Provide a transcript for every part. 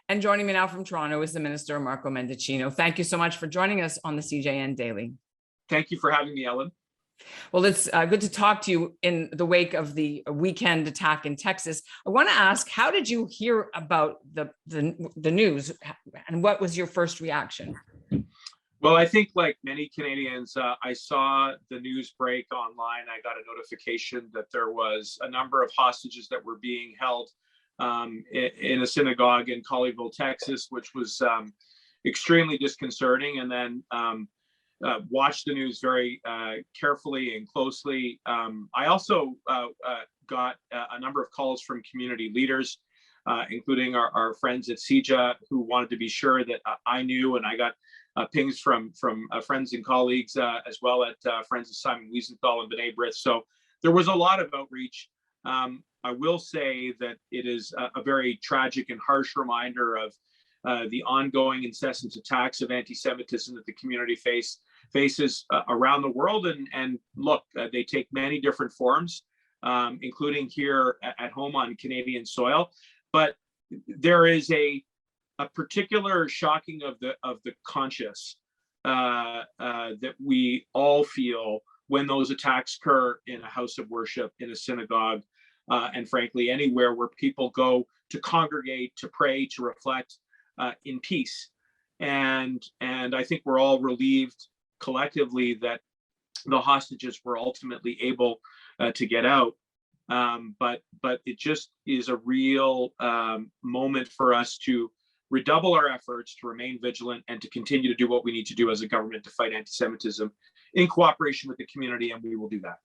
And joining me now from Toronto is the Minister, Marco Mendicino. Thank you so much for joining us on the CJN Daily. Thank you for having me, Ellen. Well, it's good to talk to you in the wake of the weekend attack in Texas. I want to ask, how did you hear about the news, and what was your first reaction? Well, I think like many Canadians, I saw the news break online. I got a notification that there was a number of hostages that were being held in a synagogue in Colleyville, Texas, which was extremely disconcerting. And then watched the news very carefully and closely. I also got a number of calls from community leaders, including our friends at CJA, who wanted to be sure that I knew, and I got pings from friends and colleagues, as well at friends of Simon Wiesenthal and B'nai B'rith. So there was a lot of outreach. I will say that it is a very tragic and harsh reminder of the ongoing incessant attacks of anti-Semitism that the community faces around the world. And look, they take many different forms, including here at home on Canadian soil. But there is a particular shocking of the conscience that we all feel when those attacks occur in a house of worship, in a synagogue, and frankly, anywhere where people go to congregate, to pray, to reflect in peace. And I think we're all relieved collectively that the hostages were ultimately able to get out. But it just is a real moment for us to redouble our efforts, to remain vigilant, and to continue to do what we need to do as a government to fight anti-Semitism in cooperation with the community, and we will do that.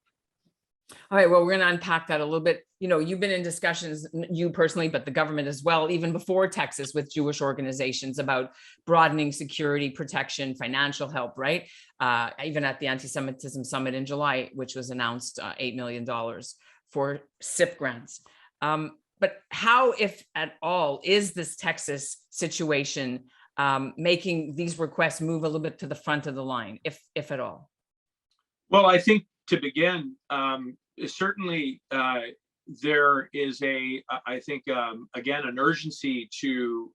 All right, well, we're going to unpack that a little bit. You know, you've been in discussions, you personally, but the government as well, even before Texas, with Jewish organizations about broadening security, protection, financial help, right? Even at the Anti-Semitism Summit in July, which was announced $8 million for SIP grants. But how, if at all, is this Texas situation making these requests move a little bit to the front of the line, if at all? Well, I think to begin, certainly there is again, an urgency to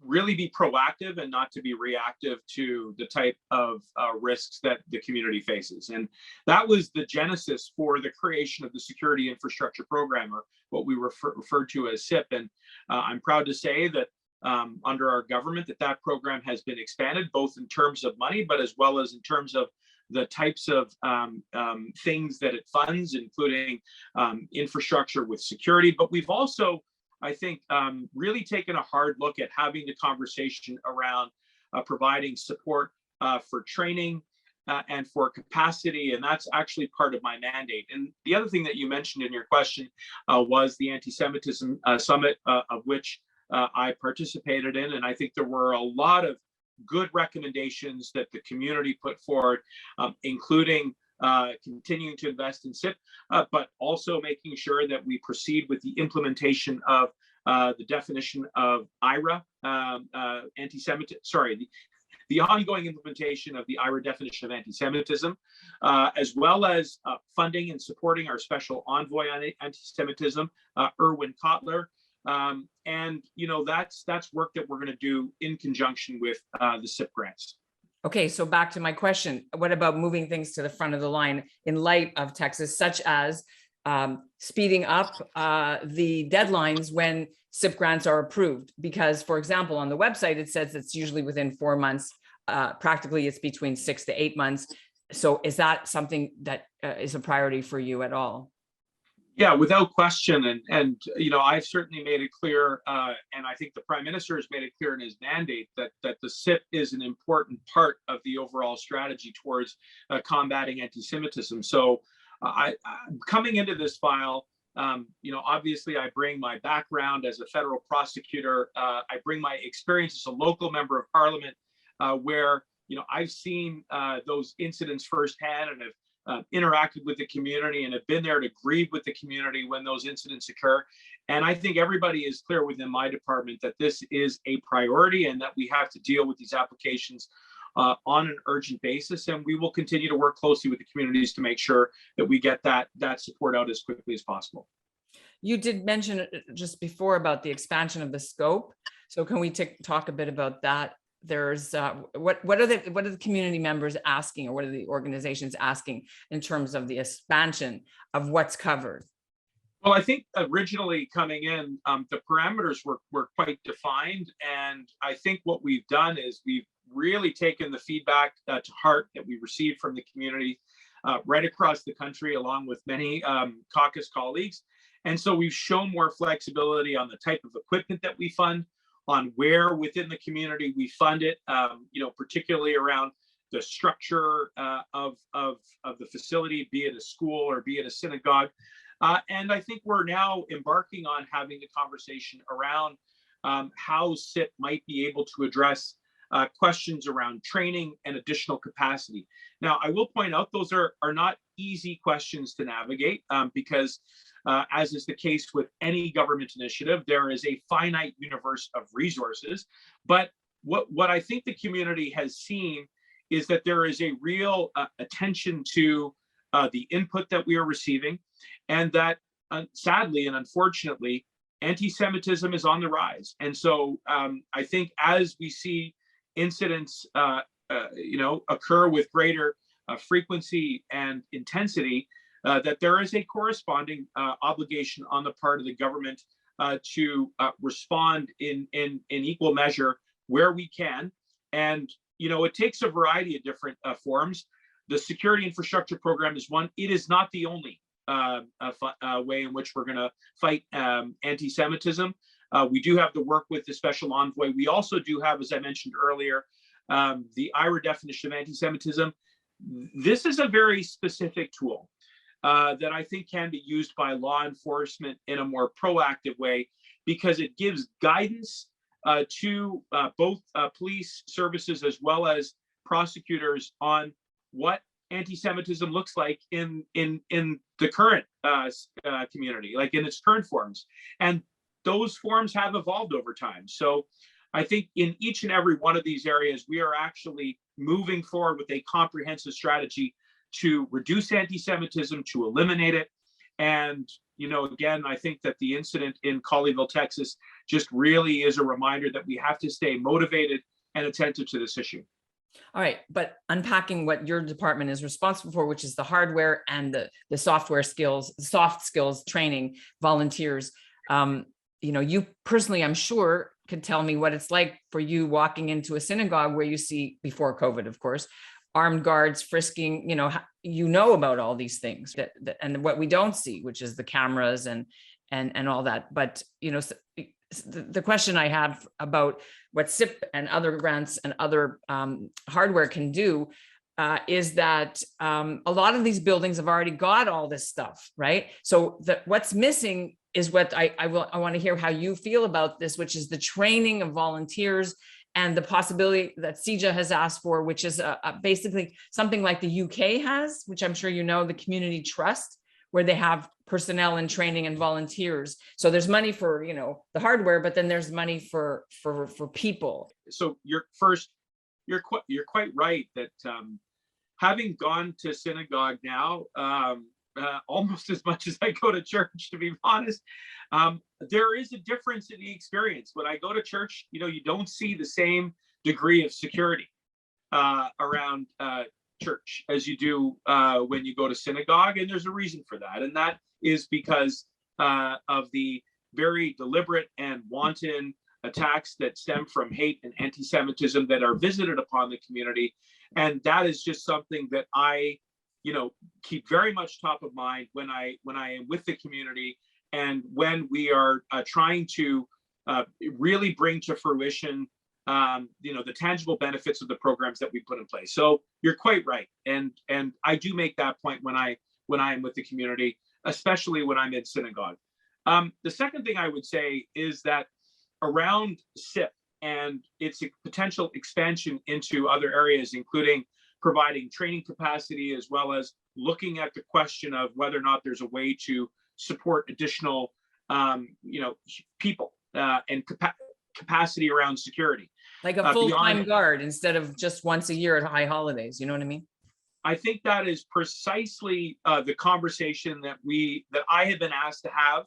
really be proactive and not to be reactive to the type of risks that the community faces. And that was the genesis for the creation of the Security Infrastructure Program, or what we referred to as SIP. And I'm proud to say that under our government, that program has been expanded, both in terms of money, but as well as in terms of the types of things that it funds, including infrastructure with security. But we've also, I think, really taken a hard look at having the conversation around providing support for training and for capacity. And that's actually part of my mandate. And the other thing that you mentioned in your question was the Anti-Semitism Summit, of which I participated in. And I think there were a lot of good recommendations that the community put forward, including continuing to invest in SIP, but also making sure that we proceed with the implementation of the definition of IRA, the ongoing implementation of the IRA definition of anti-Semitism, as well as funding and supporting our special envoy on anti-Semitism, Erwin Kotler. And you know, that's work that we're going to do in conjunction with the SIP grants. Okay, so back to my question: what about moving things to the front of the line in light of Texas, such as speeding up the deadlines when SIP grants are approved? Because, for example, on the website it says it's usually within 4 months. Practically, it's between 6 to 8 months. So, is that something that is a priority for you at all? Yeah, without question. And you know, I've certainly made it clear, and I think the Prime Minister has made it clear in his mandate that the SIP is an important part of the overall strategy towards combating anti-Semitism. So I coming into this file, you know, obviously I bring my background as a federal prosecutor. I bring my experience as a local member of Parliament, where, you know, I've seen those incidents firsthand and have interacted with the community and have been there to grieve with the community when those incidents occur. And I think everybody is clear within my department that this is a priority and that we have to deal with these applications on an urgent basis. And we will continue to work closely with the communities to make sure that we get that support out as quickly as possible. You did mention just before about the expansion of the scope. So can we talk a bit about that? There's what are the community members asking, or what are the organizations asking in terms of the expansion of what's covered? Well, I think originally coming in, the parameters were quite defined. And I think what we've done is we've really taken the feedback to heart that we received from the community right across the country, along with many caucus colleagues. And so we've shown more flexibility on the type of equipment that we fund, on where within the community we fund it, particularly around the structure of the facility, be it a school or be it a synagogue. And I think we're now embarking on having a conversation around how SIP might be able to address questions around training and additional capacity. Now, I will point out those are not easy questions to navigate because as is the case with any government initiative, there is a finite universe of resources. But what I think the community has seen is that there is a real attention to the input that we are receiving, and that sadly and unfortunately, anti-Semitism is on the rise. And so I think as we see incidents occur with greater frequency and intensity, that there is a corresponding obligation on the part of the government to respond in equal measure where we can. And it takes a variety of different forms. The security infrastructure program is one. It is not the only way in which we're going to fight anti-Semitism. We do have to work with the special envoy. We also do have, as I mentioned earlier, the IRA definition of anti-Semitism. This is a very specific tool that I think can be used by law enforcement in a more proactive way, because it gives guidance to both police services as well as prosecutors on what anti-Semitism looks like in the current community, like in its current forms. And those forms have evolved over time. So I think in each and every one of these areas, we are actually moving forward with a comprehensive strategy to reduce anti-Semitism, to eliminate it. And, again, I think that the incident in Colleyville, Texas, just really is a reminder that we have to stay motivated and attentive to this issue. All right, but unpacking what your department is responsible for, which is the hardware and the software skills, soft skills training, volunteers. You personally, I'm sure, could tell me what it's like for you walking into a synagogue where you see, before COVID, of course, armed guards frisking. About all these things and what we don't see, which is the cameras and all that. But the question I have about what SIP and other grants and other hardware can do is that a lot of these buildings have already got all this stuff, right? So what's missing is what I want to hear how you feel about this, which is the training of volunteers and the possibility that CEJA has asked for, which is basically something like the UK has, which I'm sure the Community Trust, where they have personnel and training and volunteers. So there's money for, the hardware, but then there's money for people. So you're quite right that having gone to synagogue now, almost as much as I go to church, to be honest, there is a difference in the experience. When I go to church, you don't see the same degree of security around church as you do when you go to synagogue. And there's a reason for that. And that is because of the very deliberate and wanton attacks that stem from hate and anti-Semitism that are visited upon the community. And that is just something that I keep very much top of mind when I am with the community, and when we are trying to really bring to fruition the tangible benefits of the programs that we put in place. So you're quite right, and I do make that point when I am with the community, especially when I'm in synagogue. The second thing I would say is that around SIP and its potential expansion into other areas, including providing training capacity, as well as looking at the question of whether or not there's a way to support additional, people and capacity around security. Like a full-time guard instead of just once a year at high holidays. You know what I mean? I think that is precisely the conversation that I have been asked to have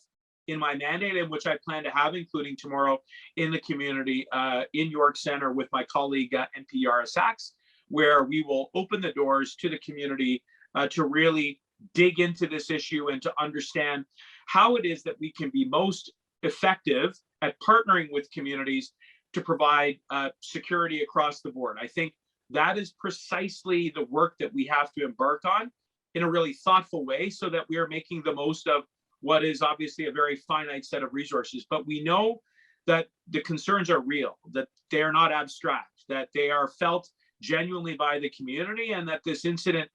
in my mandate, and which I plan to have, including tomorrow in the community in York Center with my colleague MP Yara Sachs, where we will open the doors to the community to really dig into this issue and to understand how it is that we can be most effective at partnering with communities to provide security across the board. I think that is precisely the work that we have to embark on in a really thoughtful way, so that we are making the most of what is obviously a very finite set of resources. But we know that the concerns are real, that they are not abstract, that they are felt genuinely by the community, and that this incident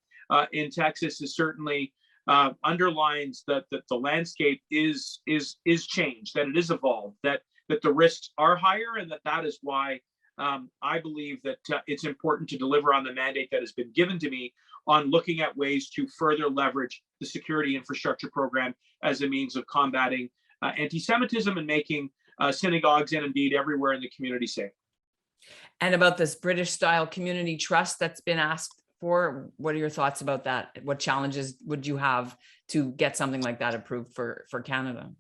in Texas is certainly underlines that the landscape is changed, that it is evolved, that the risks are higher, and that is why I believe that it's important to deliver on the mandate that has been given to me on looking at ways to further leverage the security infrastructure program as a means of combating anti-Semitism and making synagogues and indeed everywhere in the community safe. And about this British style community trust that's been asked for, what are your thoughts about that? What challenges would you have to get something like that approved for Canada?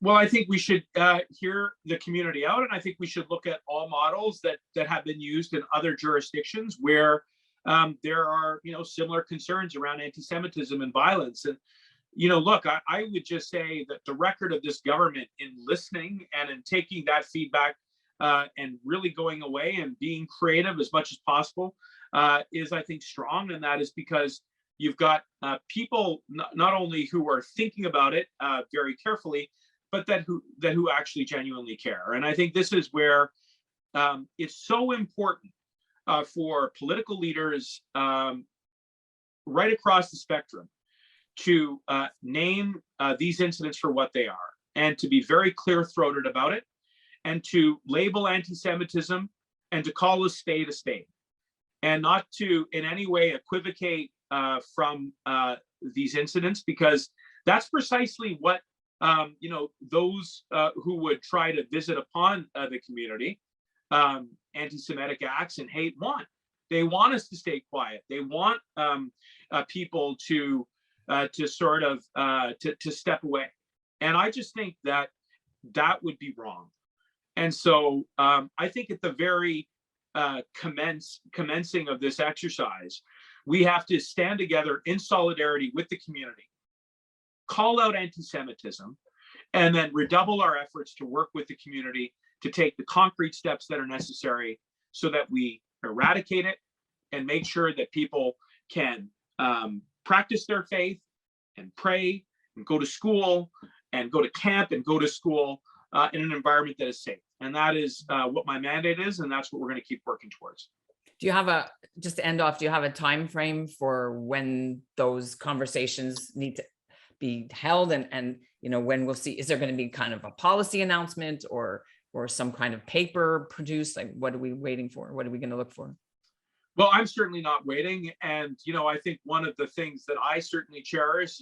Well, I think we should hear the community out, and I think we should look at all models that have been used in other jurisdictions where there are, similar concerns around anti-Semitism and violence. And, look, I would just say that the record of this government in listening and in taking that feedback and really going away and being creative as much as possible is, I think, strong. And that is because you've got people not only who are thinking about it very carefully, but that who actually genuinely care. And I think this is where it's so important for political leaders right across the spectrum to name these incidents for what they are, and to be very clear-throated about it, and to label anti-Semitism and to call a spade, and not to in any way equivocate from these incidents, because that's precisely what those who would try to visit upon the community, anti-Semitic acts and hate want. They want us to stay quiet. They want people to sort of to step away. And I just think that would be wrong. And so I think at the very commencing of this exercise, we have to stand together in solidarity with the community, call out anti-Semitism, and then redouble our efforts to work with the community to take the concrete steps that are necessary so that we eradicate it and make sure that people can practice their faith and pray and go to school and go to camp and go to school in an environment that is safe. And that is what my mandate is, and that's what we're going to keep working towards. Do you have just to end off, do you have a time frame for when those conversations need to be held, and when we'll see, is there going to be kind of a policy announcement or some kind of paper produced? Like, what are we waiting for? What are we going to look for? Well, I'm certainly not waiting. And, I think one of the things that I certainly cherish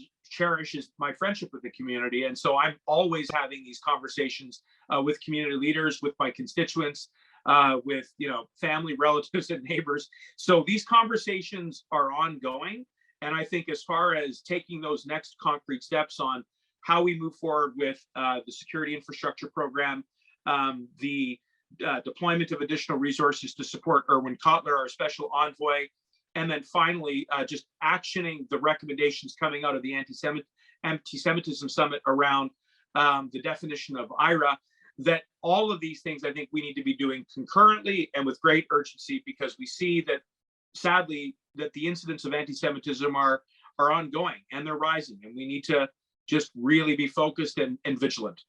is my friendship with the community. And so I'm always having these conversations with community leaders, with my constituents, with, family, relatives, and neighbors. So these conversations are ongoing. And I think as far as taking those next concrete steps on how we move forward with the security infrastructure program, the deployment of additional resources to support Erwin Kotler, our special envoy, and then finally just actioning the recommendations coming out of the anti-Semitism summit around the definition of IRA, that all of these things I think we need to be doing concurrently and with great urgency, because we see that, sadly, that the incidents of anti-Semitism are ongoing and they're rising, and we need to just really be focused and vigilant.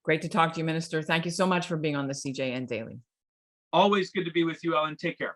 Great to talk to you, Minister. Thank you so much for being on the CJN Daily. Always good to be with you, Ellen. Take care.